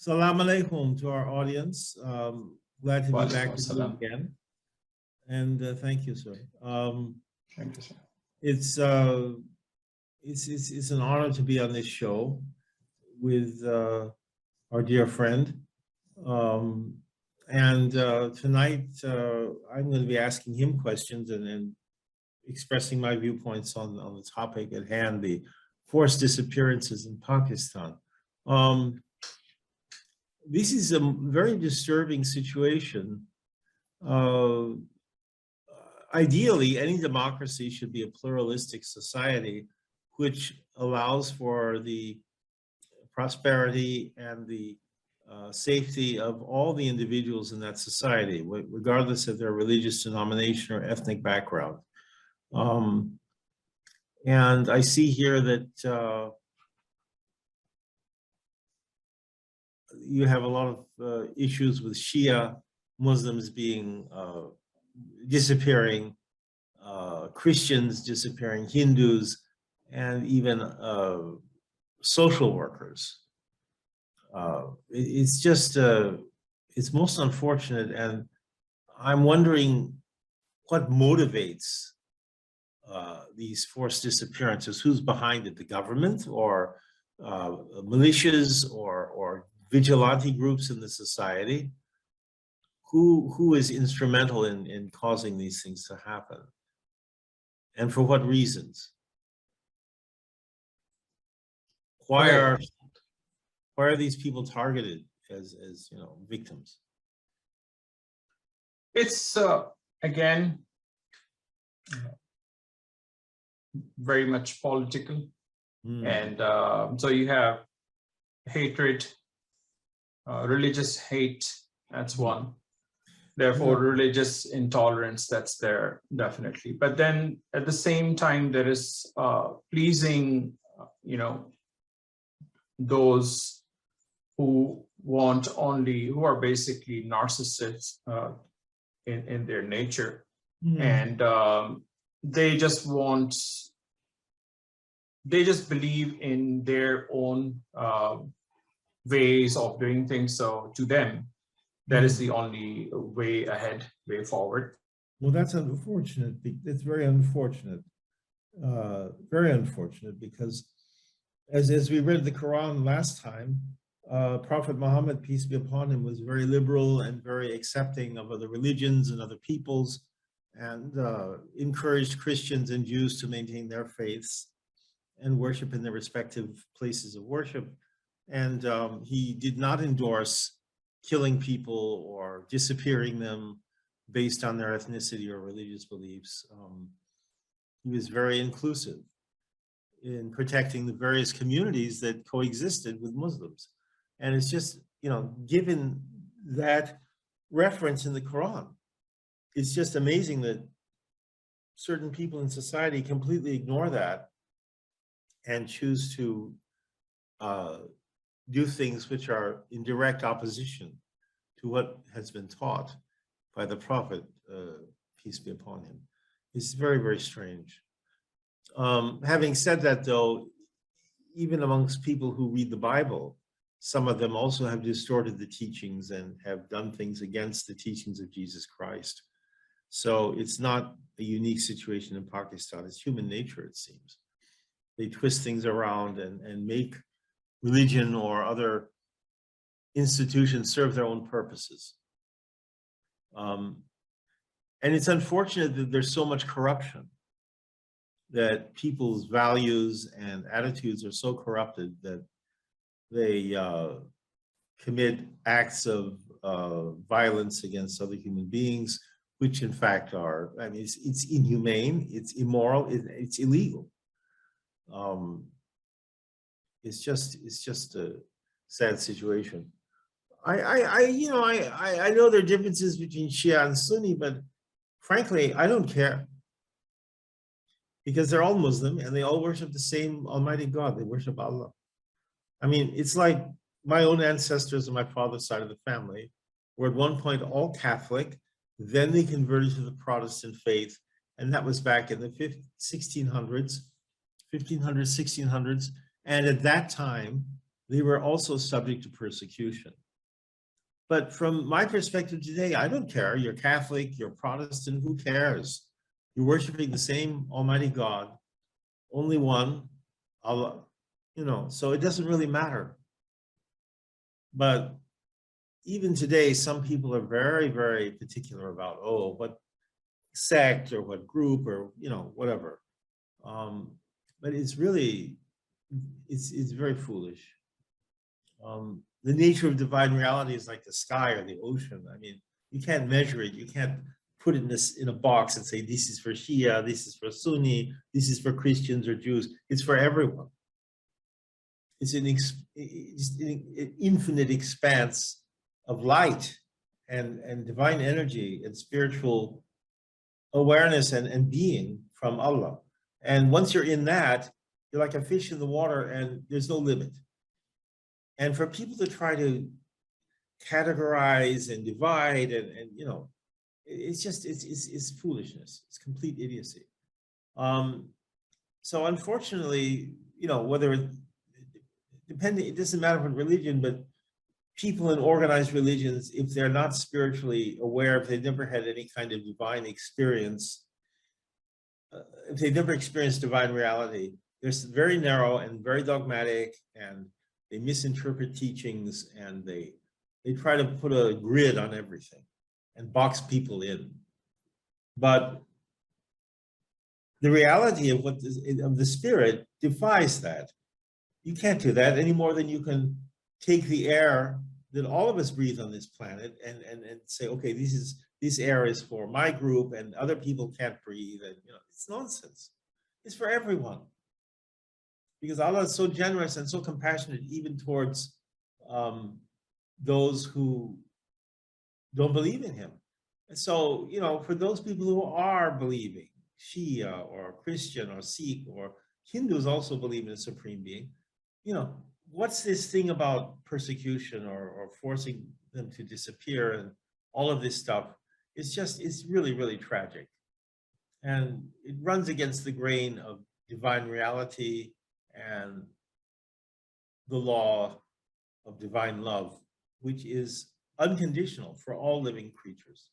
Salam alaikum to our audience. Glad to be back with you again. And thank you, sir. Thank you, sir. It's an honor to be on this show with our dear friend. Tonight I'm going to be asking him questions and expressing my viewpoints on the topic at hand, the forced disappearances in Pakistan. This is a very disturbing situation. Ideally, any democracy should be a pluralistic society which allows for the prosperity and the safety of all the individuals in that society, regardless of their religious denomination or ethnic background. And I see here that you have a lot of issues with Shia Muslims being disappearing, Christians disappearing, Hindus, and even social workers. It's just, it's most unfortunate, and I'm wondering what motivates these forced disappearances. Who's behind it? The government, or militias, or vigilante groups in the society? Who is instrumental in causing these things to happen, and for what reasons? Why are these people targeted as victims? It's again very much political, and so you have hatred, religious hate. That's one. Therefore, religious intolerance, that's there, definitely. But then at the same time, there is pleasing, those who want only, who are basically narcissists in their nature. And they just believe in their own ways of doing things. So to them, that is the only way ahead, way forward. Well, that's unfortunate. It's very unfortunate. Very unfortunate, because as we read the Quran last time, Prophet Muhammad, peace be upon him, was very liberal and very accepting of other religions and other peoples, and encouraged Christians and Jews to maintain their faiths and worship in their respective places of worship. And he did not endorse killing people or disappearing them based on their ethnicity or religious beliefs. He was very inclusive in protecting the various communities that coexisted with Muslims. And it's just, given that reference in the Quran, it's just amazing that certain people in society completely ignore that and choose to do things which are in direct opposition to what has been taught by the Prophet, peace be upon him. It's very, very strange. Having said that, though, even amongst people who read the Bible, some of them also have distorted the teachings and have done things against the teachings of Jesus Christ. So it's not a unique situation in Pakistan. It's human nature, it seems. They twist things around and make religion or other institutions serve their own purposes. And it's unfortunate that there's so much corruption, that people's values and attitudes are so corrupted that they commit acts of violence against other human beings, which in fact are, it's inhumane, it's immoral, it's illegal. It's just a sad situation. I know there are differences between Shia and Sunni, but frankly, I don't care, because they're all Muslim and they all worship the same Almighty God. They worship Allah. I mean, it's like my own ancestors on my father's side of the family were at one point all Catholic, then they converted to the Protestant faith, and that was back in the 1600s, 1600s. And at that time, they were also subject to persecution. But from my perspective today, I don't care. You're Catholic, you're Protestant, who cares? You're worshiping the same Almighty God, only one, Allah, so it doesn't really matter. But even today, some people are very, very particular about, what sect or what group or, whatever. But it's really, it's very foolish. The nature of divine reality is like the sky or the ocean. I mean, you can't measure it. You can't put it in a box and say, this is for Shia, this is for Sunni, this is for Christians or Jews. It's for everyone. It's an infinite expanse of light and divine energy and spiritual awareness and being from Allah. And once you're in that, you're like a fish in the water and there's no limit. And for people to try to categorize and divide and it's foolishness. It's complete idiocy. So unfortunately, whether it doesn't matter what religion, but people in organized religions, if they're not spiritually aware, if they've never had any kind of divine experience, if they've never experienced divine reality, they're very narrow and very dogmatic, and they misinterpret teachings, and they try to put a grid on everything and box people in. But the reality of of the spirit defies that. You can't do that any more than you can take the air that all of us breathe on this planet and say, okay, this air is for my group and other people can't breathe. And it's nonsense. It's for everyone. Because Allah is so generous and so compassionate even towards those who don't believe in him. And so, for those people who are believing, Shia or Christian or Sikh or Hindus also believe in a supreme being, what's this thing about persecution or forcing them to disappear and all of this stuff? It's really, really tragic. And it runs against the grain of divine reality and the law of divine love, which is unconditional for all living creatures.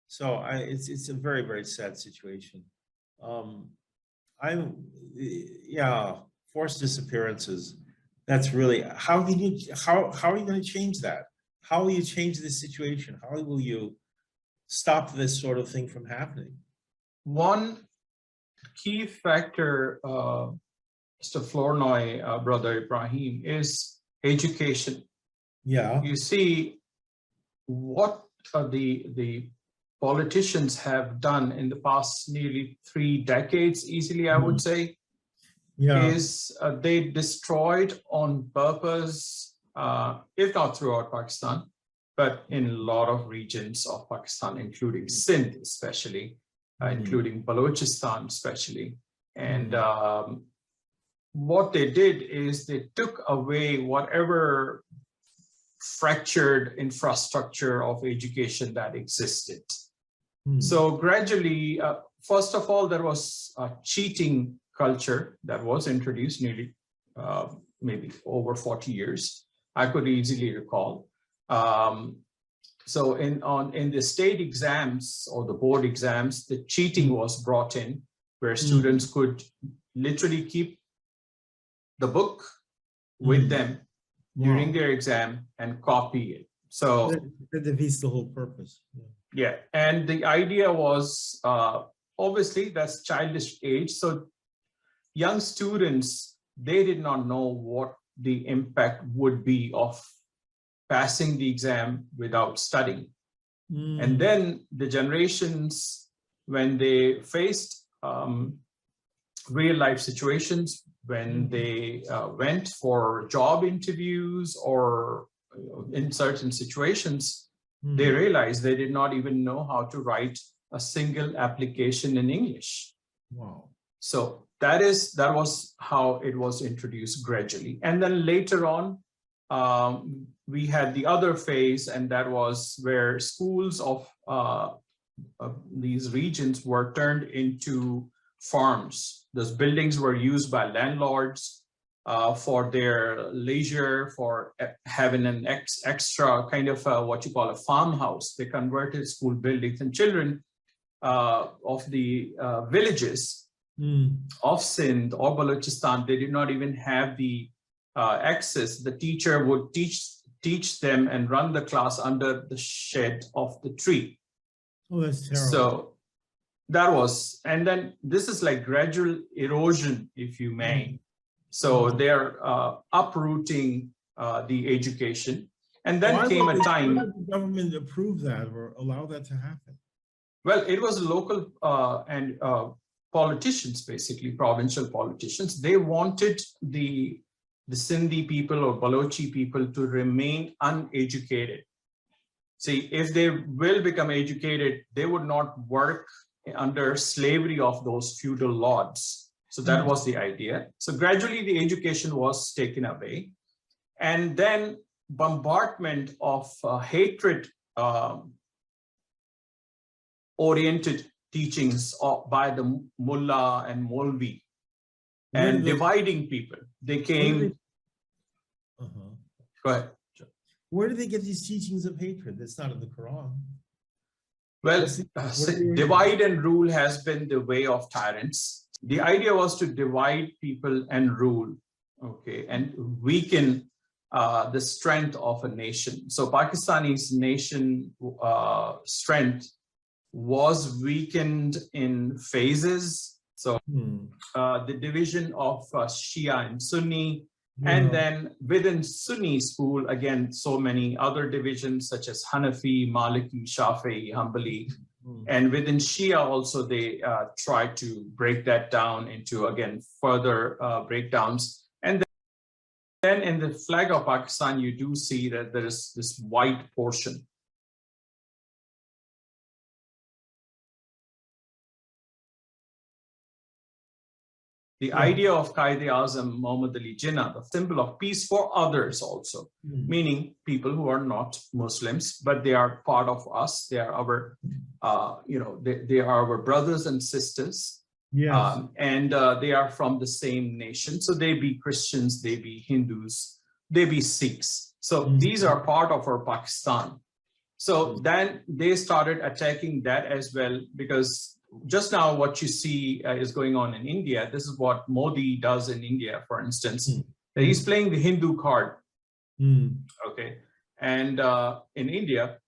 So it's a very, very sad situation. Forced disappearances. That's really, how are you going to change that? How will you change this situation? How will you stop this sort of thing from happening? One key factor, Mr. Flournoy, Brother Ibrahim, is education. Yeah. You see what the politicians have done in the past nearly 3 decades, easily, I would say, is they destroyed on purpose, if not throughout Pakistan, but in a lot of regions of Pakistan, including Sindh especially, including Balochistan especially. And what they did is they took away whatever fractured infrastructure of education that existed. So gradually, first of all, there was a cheating culture that was introduced nearly maybe over 40 years. I could easily recall. So in the state exams or the board exams, the cheating was brought in, where students could literally keep the book with them during their exam and copy it. So that defeats the whole purpose. Yeah, and the idea was obviously that's childish age. So young students, they did not know what the impact would be of passing the exam without studying. And then the generations, when they faced real life situations, when they went for job interviews or in certain situations, they realized they did not even know how to write a single application in English. Wow. So that was how it was introduced gradually. And then later on, we had the other phase, and that was where schools of these regions were turned into farms. Those buildings were used by landlords for their leisure, for having an extra kind of what you call a farmhouse. They converted school buildings, and children of the villages of Sindh or Balochistan, they did not even have the access. The teacher would teach them and run the class under the shade of the tree. Oh, that's terrible. So that was, and then this is like gradual erosion, if you may. So they're uprooting the education. And then came a time. Why did the government approve that or allow that to happen? Well, it was local and politicians, basically provincial politicians. They wanted the Sindhi people or Balochi people to remain uneducated. See, if they will become educated, they would not work under slavery of those feudal lords. So that was the idea. So gradually the education was taken away. And then bombardment of hatred oriented teachings by the mullah and Molvi and dividing people. They came. Go ahead. Where do they get these teachings of hatred? That's not in the Quran. Well, divide and rule has been the way of tyrants. The idea was to divide people and rule, okay, and weaken the strength of a nation. So Pakistani's nation strength was weakened in phases. So the division of Shia and Sunni, and then within Sunni school, again, so many other divisions such as Hanafi, Maliki, Shafi'i, Hanbali. And within Shia also, they try to break that down into, again, further breakdowns. And then in the flag of Pakistan, you do see that there is this white portion. The idea of Quaid-e-Azam Muhammad Ali Jinnah, the symbol of peace for others also, meaning people who are not Muslims, but they are part of us. They are our, they are our brothers and sisters. Yes. And they are from the same nation. So they be Christians, they be Hindus, they be Sikhs. So these are part of our Pakistan. So then they started attacking that as well, because just now what you see is going on in India. This is what Modi does in India, for instance. He's playing the Hindu card. Okay. And in India,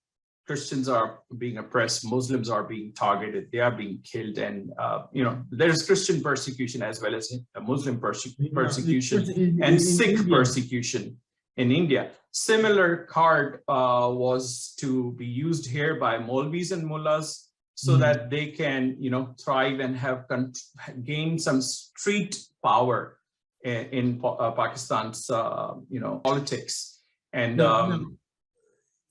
Christians are being oppressed, Muslims are being targeted, they are being killed. And, there's Christian persecution as well as Muslim persecution and Sikh persecution in India. Similar card was to be used here by Maulvis and Mullahs, so that they can, thrive and have gain some street power in Pakistan's, politics. And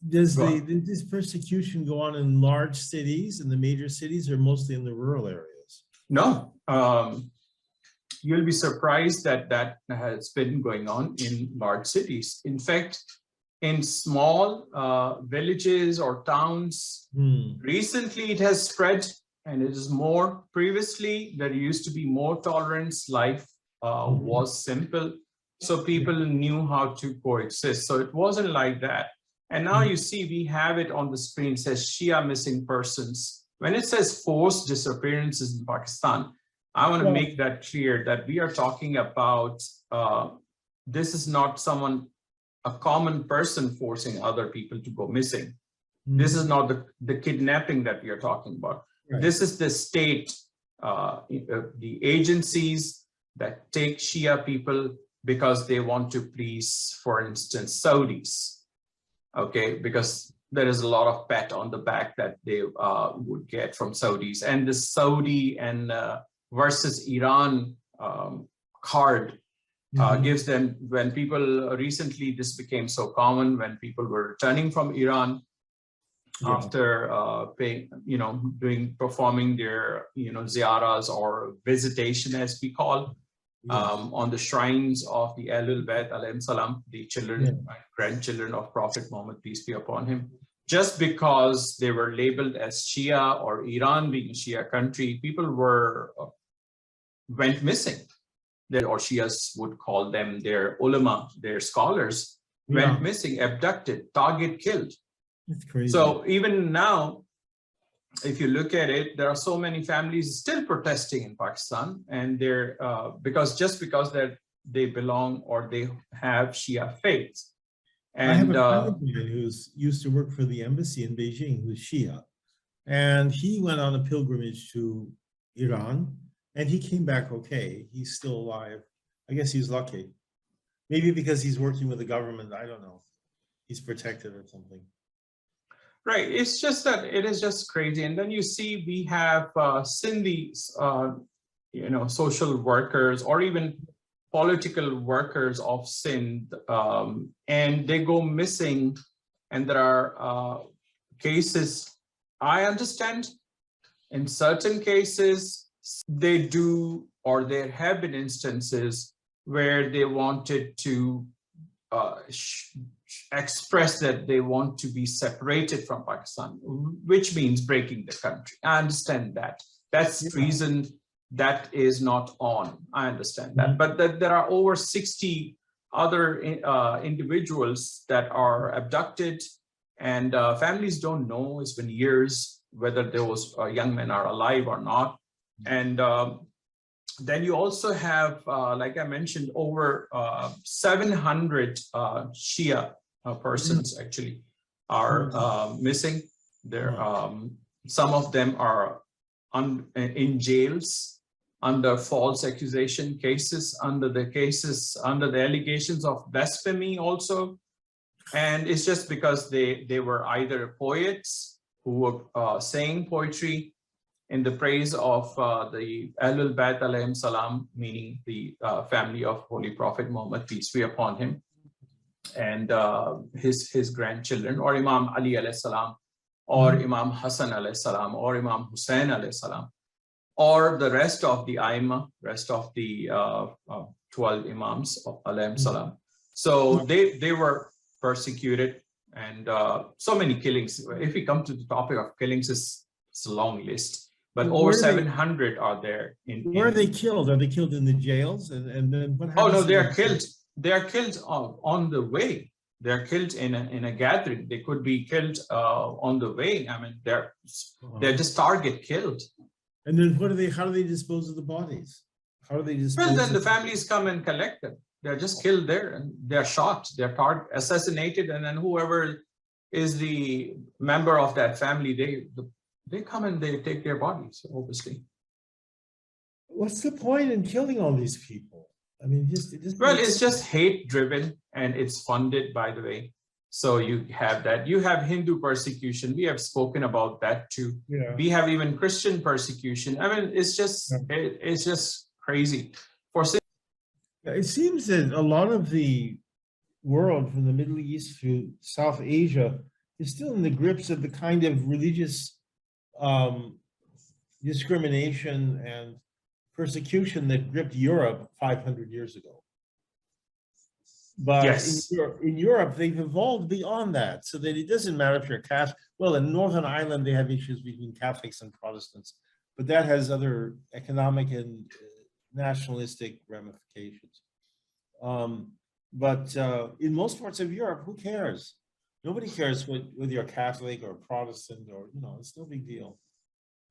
does this persecution go on in large cities, in the major cities, or mostly in the rural areas? No, you'll be surprised that has been going on in large cities. In fact, in small villages or towns, recently it has spread, and it is more. Previously, there used to be more tolerance. Life was simple, so people knew how to coexist. So it wasn't like that. And now you see, we have it on the screen, it says Shia missing persons. When it says forced disappearances in Pakistan, I want to make that clear that we are talking about, this is not a common person forcing other people to go missing. This is not the kidnapping that we are talking about. Right. This is the state, the agencies that take Shia people because they want to please, for instance, Saudis. Okay, because there is a lot of pat on the back that they would get from Saudis. And the Saudi and versus Iran card gives them, when people recently, this became so common when people were returning from Iran after performing their ziyaras or visitation, as we call, on the shrines of the Ahlul Bayt alayhim salam, the children, grandchildren of Prophet Muhammad, peace be upon him. Just because they were labeled as Shia, or Iran being a Shia country, people went missing. or Shias would call them, their ulama, their scholars, went missing, abducted, target killed. It's crazy. So even now, if you look at it, there are so many families still protesting in Pakistan, and they're because they belong or they have Shia faiths. And I have a friend of mine who's used to work for the embassy in Beijing, who's Shia, and he went on a pilgrimage to Iran, and he came back okay. He's still alive. I guess he's lucky. Maybe because he's working with the government. I don't know. He's protected or something. Right. It's just that it is just crazy. And then you see we have Sindhi, social workers or even political workers of Sindh, and they go missing. And there are cases, I understand, in certain cases, they do, or there have been instances where they wanted to express that they want to be separated from Pakistan, which means breaking the country. I understand that. That's treason. That is not on. I understand that. But there are over 60 other individuals that are abducted, and families don't know. It's been years whether those young men are alive or not. And then you also have, like I mentioned, over 700 Shia persons actually are missing. There, some of them are in jails under false accusation cases, under the allegations of blasphemy also. And it's just because they were either poets who were saying poetry in the praise of the Ahlul Bayt alayhim salam, meaning the family of Holy Prophet Muhammad, peace be upon him, and his grandchildren, or Imam Ali alayhi salam, or Imam Hassan alayhi salam, or Imam Hussein alayhi salam, or the rest of the Aima, rest of the 12 Imams alayhim salam. So they were persecuted, and so many killings. If we come to the topic of killings, it's a long list. But over 700 are there. Where are they killed? Are they killed in the jails? And then what happens? Oh no, they are killed. They are killed on the way. They are killed in a gathering. They could be killed on the way. I mean, they're just target killed. And then how do they dispose of the bodies? How do they dispose? Well, then the families come and collect them. They're just killed there, and they're shot. They're assassinated, and then whoever is the member of that family, they come and they take their bodies, obviously. What's the point in killing all these people? I mean, it's just hate driven, and it's funded, by the way. So you have that. You have Hindu persecution. We have spoken about that too. Yeah. We have even Christian persecution. I mean, it's just crazy. It seems that a lot of the world, from the Middle East to South Asia, is still in the grips of the kind of religious discrimination and persecution that gripped Europe 500 years ago. But yes, in Europe, they've evolved beyond that, so that it doesn't matter if you're Catholic. Well, in Northern Ireland, they have issues between Catholics and Protestants, but that has other economic and nationalistic ramifications. But in most parts of Europe, who cares? Nobody cares whether you're Catholic or Protestant, or it's no big deal.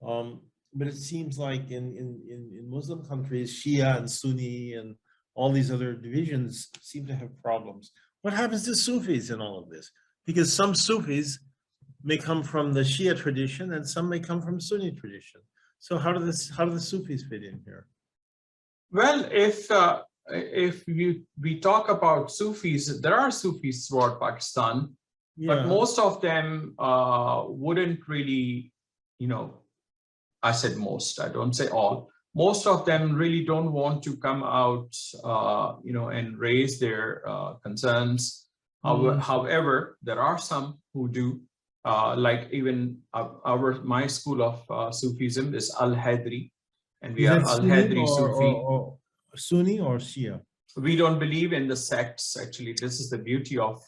But it seems like in Muslim countries, Shia and Sunni and all these other divisions seem to have problems. What happens to Sufis in all of this? Because some Sufis may come from the Shia tradition and some may come from Sunni tradition. So how do the Sufis fit in here? Well, if we talk about Sufis, there are Sufis throughout Pakistan, but most of them wouldn't really, I said most, I don't say all. Most of them really don't want to come out, and raise their concerns. However, there are some who do, like even my school of Sufism is Al-Hadri, and we are Al-Hadri Sufi. Or Sunni or Shia? We don't believe in the sects, actually. This is the beauty of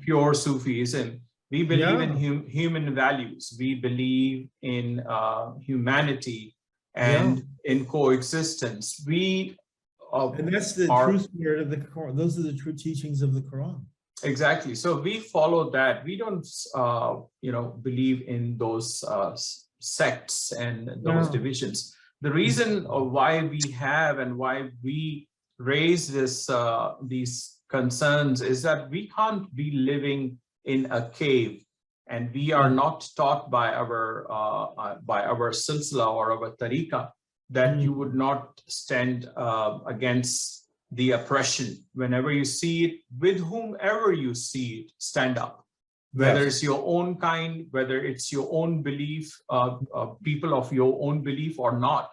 pure Sufism. We believe in human values. We believe in humanity and in coexistence. We And that's the our true spirit of the Quran. Those are the true teachings of the Quran. exactly. So we follow that. We don't, believe in those sects and those No. divisions. The reason why we have and why we raise these concerns is that we can't be living in a cave, and we are not taught by our silsila or our tariqa that you would not stand against the oppression. Whenever you see it, with whomever you see it, stand up. Whether it's your own kind, whether it's your own belief, people of your own belief or not.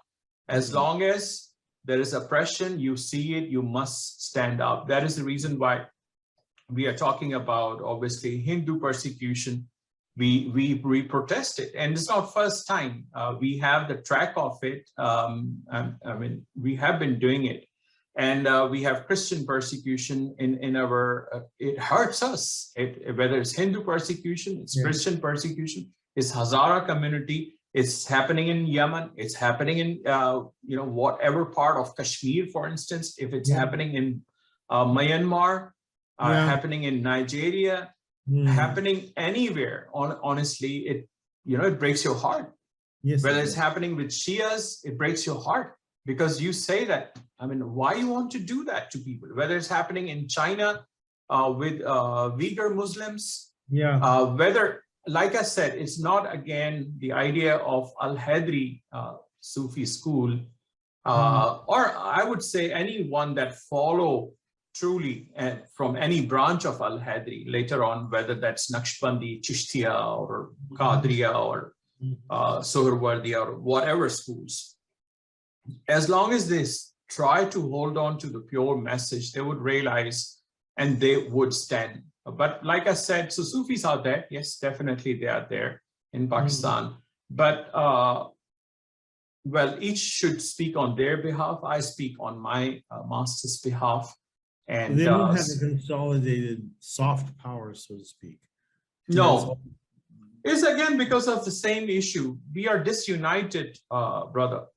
As long as there is oppression, you see it, you must stand up. That is the reason why we are talking about, obviously, Hindu persecution. We protest it, and it's not first time. We have the track of it. We have been doing it. And we have Christian persecution in our, it hurts us. Whether it's Hindu persecution, it's Christian persecution, it's Hazara community, it's happening in Yemen, it's happening in, whatever part of Kashmir, for instance, if it's happening in Myanmar, happening in Nigeria, happening anywhere. Honestly, it breaks your heart. Yes, Whether it's happening with Shias, it breaks your heart. Because you say that, why you want to do that to people? Whether it's happening in China with Uyghur Muslims, whether, like I said, it's not, again, the idea of Al-Hadri Sufi school, or I would say anyone that follow truly from any branch of Al-Hadri later on, whether that's Naqshbandi, Chishtiya, or Qadriya, or Suhrawardi, or whatever schools. As long as they try to hold on to the pure message, they would realize and they would stand. But like I said, so Sufis are there. Yes, definitely they are there in Pakistan. But, well, each should speak on their behalf. I speak on my master's behalf. And they don't have a consolidated soft power, so to speak. No. It's again because of the same issue. We are disunited, brother.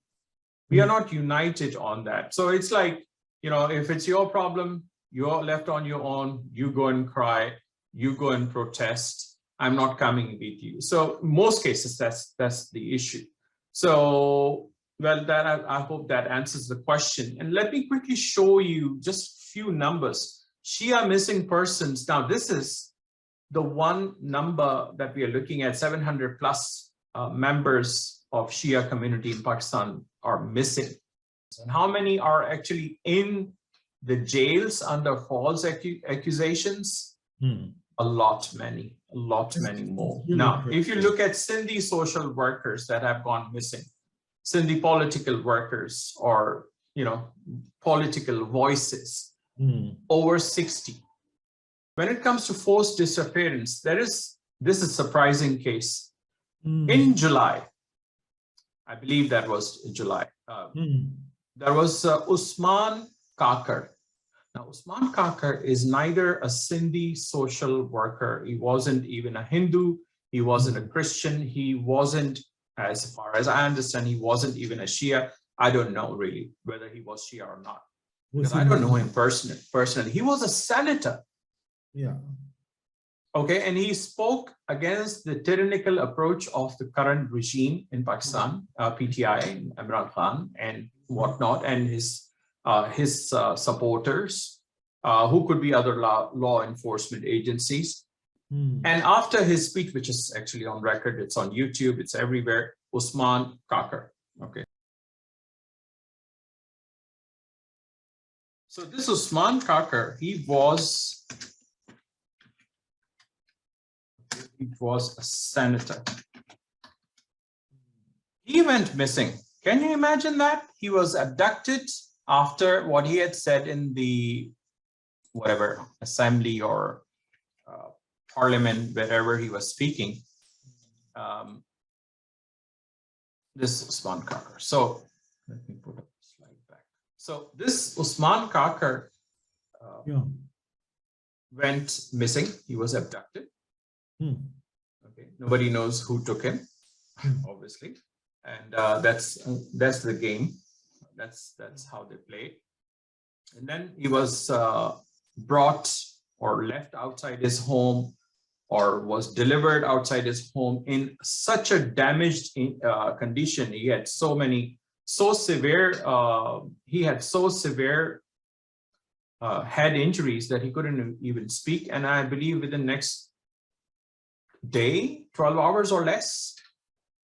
We are not united on that. So it's like, if it's your problem, you're left on your own, you go and cry, you go and protest. I'm not coming with you. So most cases, that's the issue. So, well, that I hope that answers the question. And let me quickly show you just a few numbers. Shia missing persons. Now, this is the one number that we are looking at, 700 plus members of Shia community in Pakistan are missing. And how many are actually in the jails under false accusations? A lot many more. Now, if you look at Sindhi social workers that have gone missing, Sindhi political workers, or, political voices, over 60. When it comes to forced disappearance, this is a surprising case. In July, I believe that was July, there was Usman Kakar. Now, Usman Kakar is neither a Sindhi social worker. He wasn't even a Hindu. He wasn't a Christian. He wasn't, as far as I understand, he wasn't even a Shia. I don't know really whether he was Shia or not, because I don't know him personally. He was a senator. Yeah. Okay, and he spoke against the tyrannical approach of the current regime in Pakistan, PTI, Imran Khan, and whatnot, and his supporters, who could be other law enforcement agencies. And after his speech, which is actually on record, it's on YouTube, it's everywhere, Usman Kakar. Okay. So this Usman Kakar, he was a senator. He went missing. Can you imagine that? He was abducted after what he had said in the whatever assembly or parliament, wherever he was speaking. This Usman Kakar. So let me put a slide back. So this Usman Kakar went missing. He was abducted. Okay, nobody knows who took him, obviously, and that's the game. That's how they play. And then he was brought or left outside his home, or was delivered outside his home in such a damaged condition. He had so severe head injuries that he couldn't even speak. And I believe within the next day, 12 hours or less,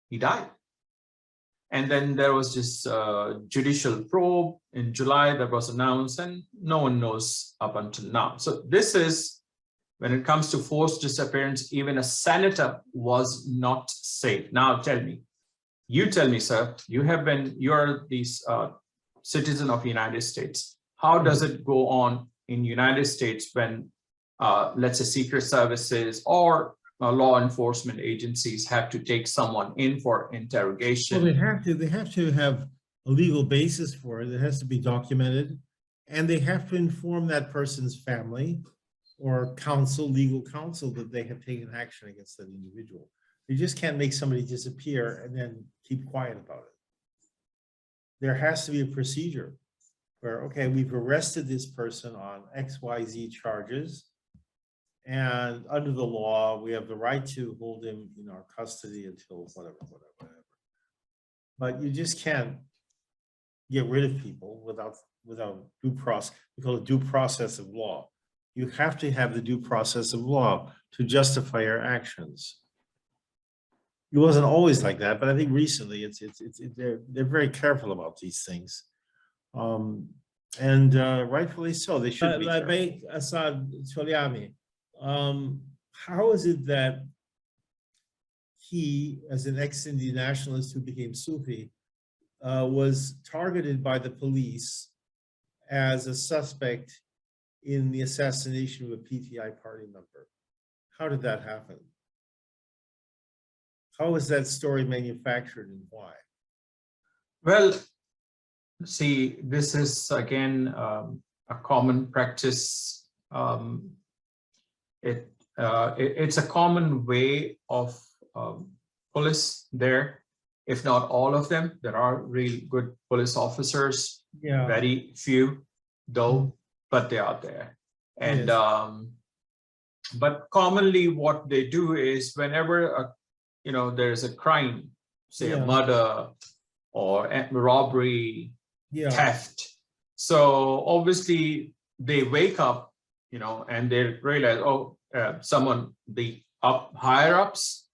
he died. And then there was this judicial probe in July that was announced, and no one knows up until now. So this is, when it comes to forced disappearance, even a senator was not safe. Now you tell me, sir, you're the citizen of the United States. How does it go on in the United States when, let's say, secret services or law enforcement agencies have to take someone in for interrogation? Well, they have to have a legal basis for it. It has to be documented, and they have to inform that person's family or legal counsel, that they have taken action against that individual. You just can't make somebody disappear and then keep quiet about it. There has to be a procedure where, okay, we've arrested this person on XYZ charges, and under the law, we have the right to hold him in our custody until whatever. But you just can't get rid of people without due process. We call it due process of law. You have to have the due process of law to justify your actions. It wasn't always like that, but I think recently they're very careful about these things, and rightfully so. They should be. How is it that he, as an ex-Sindhi nationalist who became Sufi, was targeted by the police as a suspect in the assassination of a PTI party member? How did that happen? How was that story manufactured, and why? Well, see, this is again a common practice. It's a common way of police there, if not all of them. There are really good police officers, very few though, but they are there. And but commonly what they do is, whenever there's a crime, say a murder or a robbery, theft, so obviously they wake up, and they realize, the higher ups,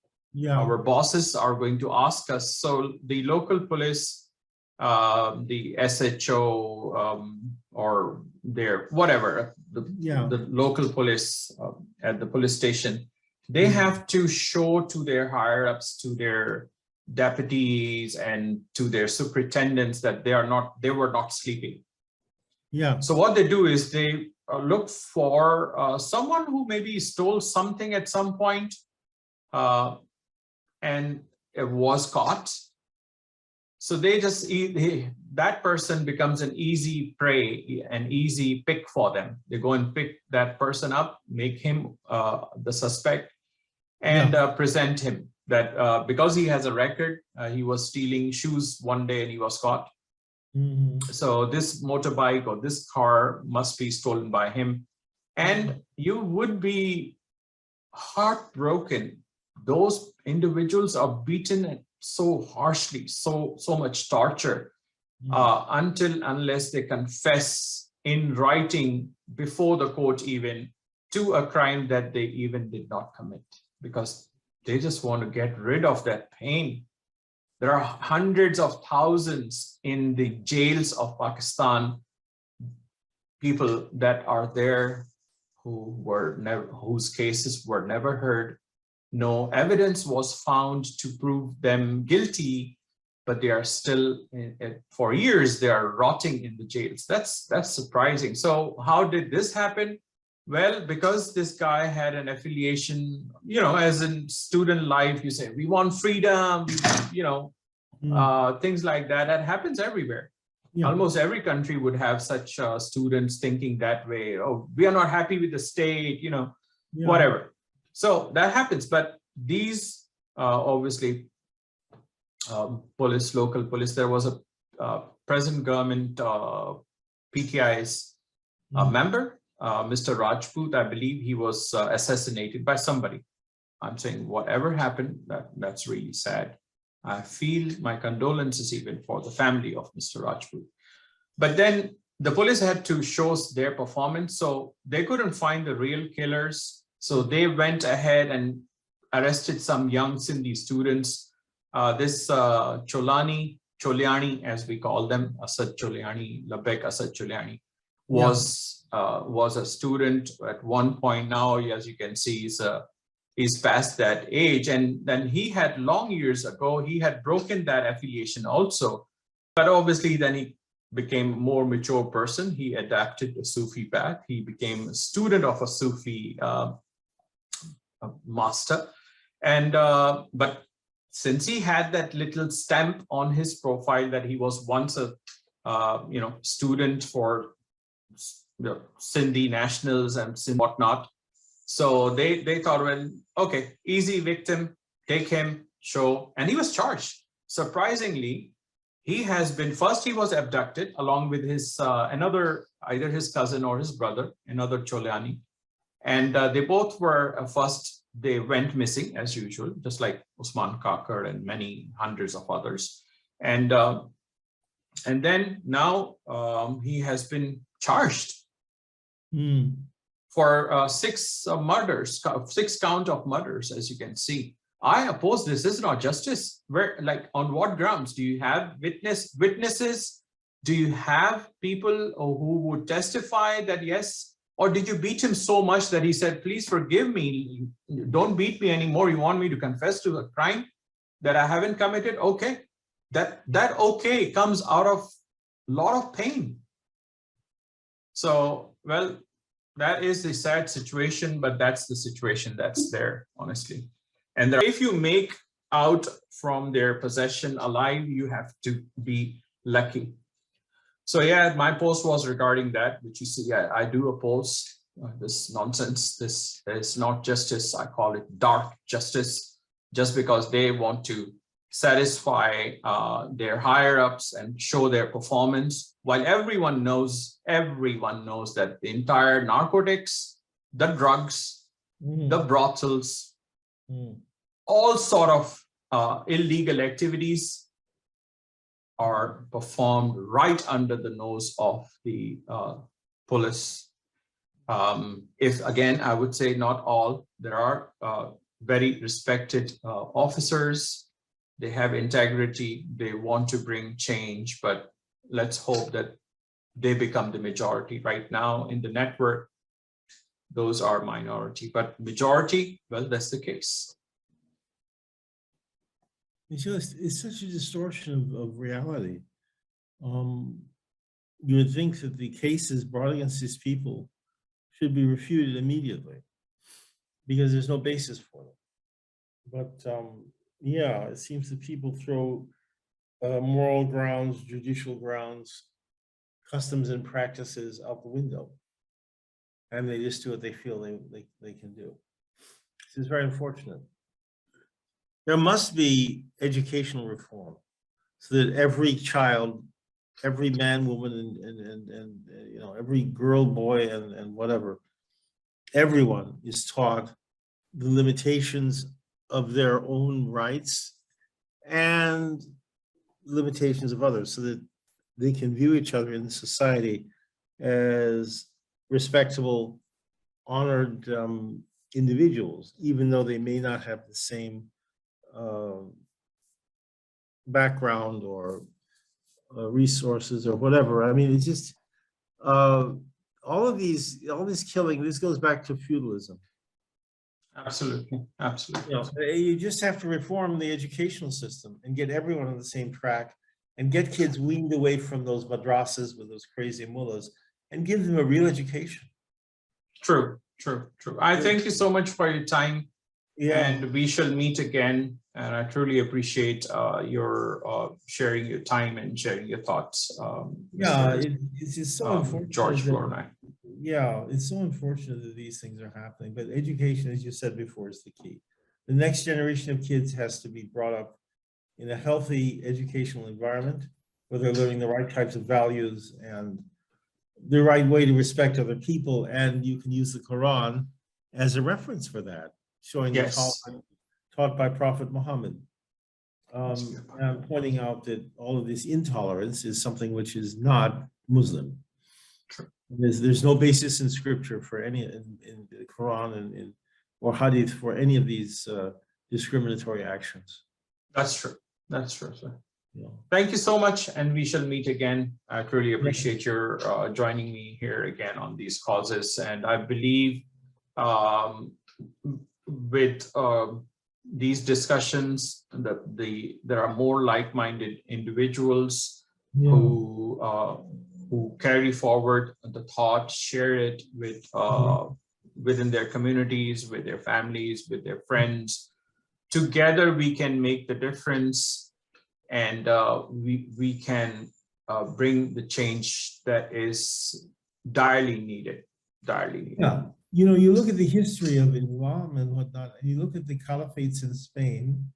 our bosses are going to ask us. So the local police, the SHO, or their whatever, the local police at the police station, they have to show to their higher ups, to their deputies and to their superintendents, that they were not sleeping. So what they do is they look for someone who maybe stole something at some point, and it was caught. So they just that person becomes an easy prey, an easy pick for them. They go and pick that person up, make him the suspect, and present him that because he has a record, he was stealing shoes one day and he was caught. So this motorbike or this car must be stolen by him. And you would be heartbroken. Those individuals are beaten so harshly, so much torture, unless they confess in writing before the court even to a crime that they even did not commit, because they just want to get rid of that pain. There are hundreds of thousands in the jails of Pakistan, people that are there whose cases were never heard. No evidence was found to prove them guilty, but they are still, for years, they are rotting in the jails. That's surprising. So how did this happen? Well, because this guy had an affiliation, as in student life, you say, we want freedom, things like that. That happens everywhere. Almost every country would have such students thinking that way. Oh, we are not happy with the state, whatever. So that happens. But these, obviously, local police, there was a present government, PTI's member, Mr. Rajput. I believe he was assassinated by somebody. I'm saying whatever happened, that's really sad. I feel my condolences even for the family of Mr. Rajput. But then the police had to show their performance, so they couldn't find the real killers. So they went ahead and arrested some young Sindhi students. This Choliani, as we call them, Asad Choliani, Labek Asad Choliani, was a student at one point. Now, as you can see, he's past that age. And then he had long years ago, he had broken that affiliation also. But obviously then he became a more mature person. He adapted a Sufi path. He became a student of a Sufi master. And but since he had that little stamp on his profile that he was once a student for Sindhi nationals and whatnot, so they thought, well, okay, easy victim, take him, show, and he was charged. Surprisingly, he was abducted along with his either his cousin or his brother, another Choliani, and they both were first. They went missing as usual, just like Usman, Kakar, and many hundreds of others, and then now he has been charged. For 6 murders, 6 count of murders, as you can see. I oppose this. This is not justice. Where, like, on what grounds? Do you have witnesses? Do you have people who would testify that yes? Or did you beat him so much that he said, please forgive me, don't beat me anymore. You want me to confess to a crime that I haven't committed? Okay. That okay comes out of a lot of pain. So, well, that is the sad situation, but that's the situation that's there, honestly. And if you make out from their possession alive, you have to be lucky. So yeah, my post was regarding that, which you see, I do oppose this nonsense. This is not justice. I call it dark justice, just because they want to satisfy their higher ups and show their performance, while everyone knows that the entire narcotics, the drugs, the brothels, all sort of illegal activities are performed right under the nose of the police. If again, I would say not all. There are very respected officers. They have integrity, they want to bring change, but let's hope that they become the majority. Right now in the network, those are minority, but majority, well, that's the case. It's such a distortion of reality. You would think that the cases brought against these people should be refuted immediately because there's no basis for them. But yeah, it seems that people throw moral grounds, judicial grounds, customs and practices out the window, and they just do what they feel they can do. This is very unfortunate. There must be educational reform so that every child, every man, woman, and every girl, boy, and whatever, everyone is taught the limitations of their own rights and limitations of others, so that they can view each other in society as respectable, honored individuals, even though they may not have the same background or resources or whatever. I mean, it's just all this killing. This goes back to feudalism. Absolutely, absolutely. You just have to reform the educational system and get everyone on the same track, and get kids weaned away from those madrasas with those crazy mullahs, and give them a real education. True. I thank you so much for your time. Yeah, and we shall meet again. And I truly appreciate your sharing your time and sharing your thoughts. It's just so unfortunate. George Flournoy. Yeah, it's so unfortunate that these things are happening. But education, as you said before, is the key. The next generation of kids has to be brought up in a healthy educational environment where they're learning the right types of values and the right way to respect other people, and you can use the Quran as a reference for that, showing the tolerance taught by Prophet Muhammad. And pointing out that all of this intolerance is something which is not Muslim. There's no basis in scripture for any in the Quran and or Hadith for any of these discriminatory actions. That's true. That's true, sir. Yeah. Thank you so much, and we shall meet again. I truly appreciate your joining me here again on these causes, and I believe with these discussions that there are more like-minded individuals who carry forward the thought, share it with within their communities, with their families, with their friends. Together we can make the difference, and we can bring the change that is direly needed. Yeah, you know, you look at the history of Islam and whatnot, and you look at the caliphates in Spain,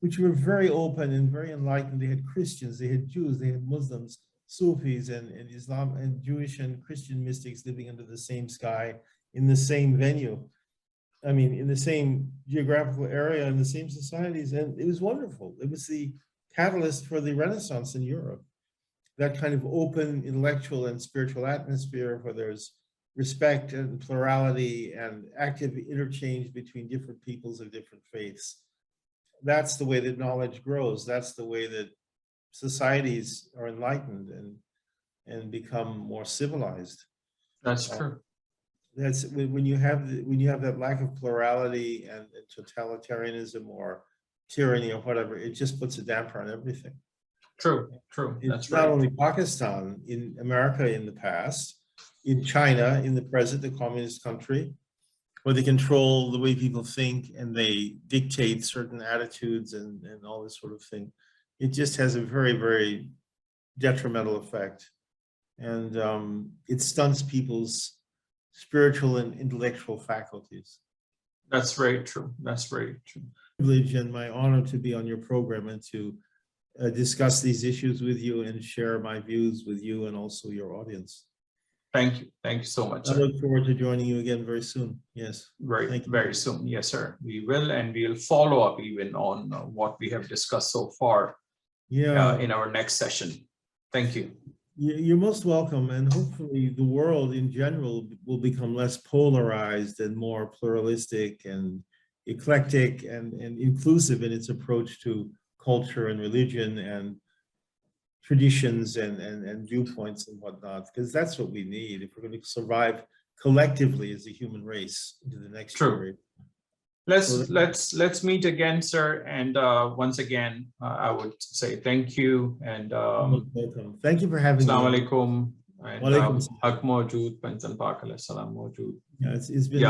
which were very open and very enlightened. They had Christians, they had Jews, they had Muslims, Sufis, and Islam and Jewish and Christian mystics living under the same sky in the same venue. I mean, in the same geographical area, in the same societies, and it was wonderful. It was the catalyst for the Renaissance in Europe. That kind of open intellectual and spiritual atmosphere where there's respect and plurality and active interchange between different peoples of different faiths. That's the way that knowledge grows. That's the way that societies are enlightened and become more civilized. That's true. That's when you have that lack of plurality and totalitarianism or tyranny or whatever, it just puts a damper on everything. True. It's not only Pakistan, in America in the past, in China in the present, the communist country, where they control the way people think and they dictate certain attitudes and all this sort of thing. It just has a very, very detrimental effect. And it stunts people's spiritual and intellectual faculties. That's very true. That's very true. Privilege and my honor to be on your program and to discuss these issues with you and share my views with you and also your audience. Thank you. Thank you so much, I sir. look forward to joining you again very soon. Yes. Very soon. Yes, sir. We will, and we'll follow up even on what we have discussed so far in our next session. Thank you. You're most welcome, and hopefully the world in general will become less polarized and more pluralistic and eclectic and inclusive in its approach to culture and religion and traditions and viewpoints and whatnot, because that's what we need if we're going to survive collectively as a human race into the next period. Let's meet again, sir. And once again, I would say thank you and welcome. Thank you for having me. Assalamu alaikum. And Haq Mawjood, Panjan Pak alayhi salam Mawjood. Yeah, it's been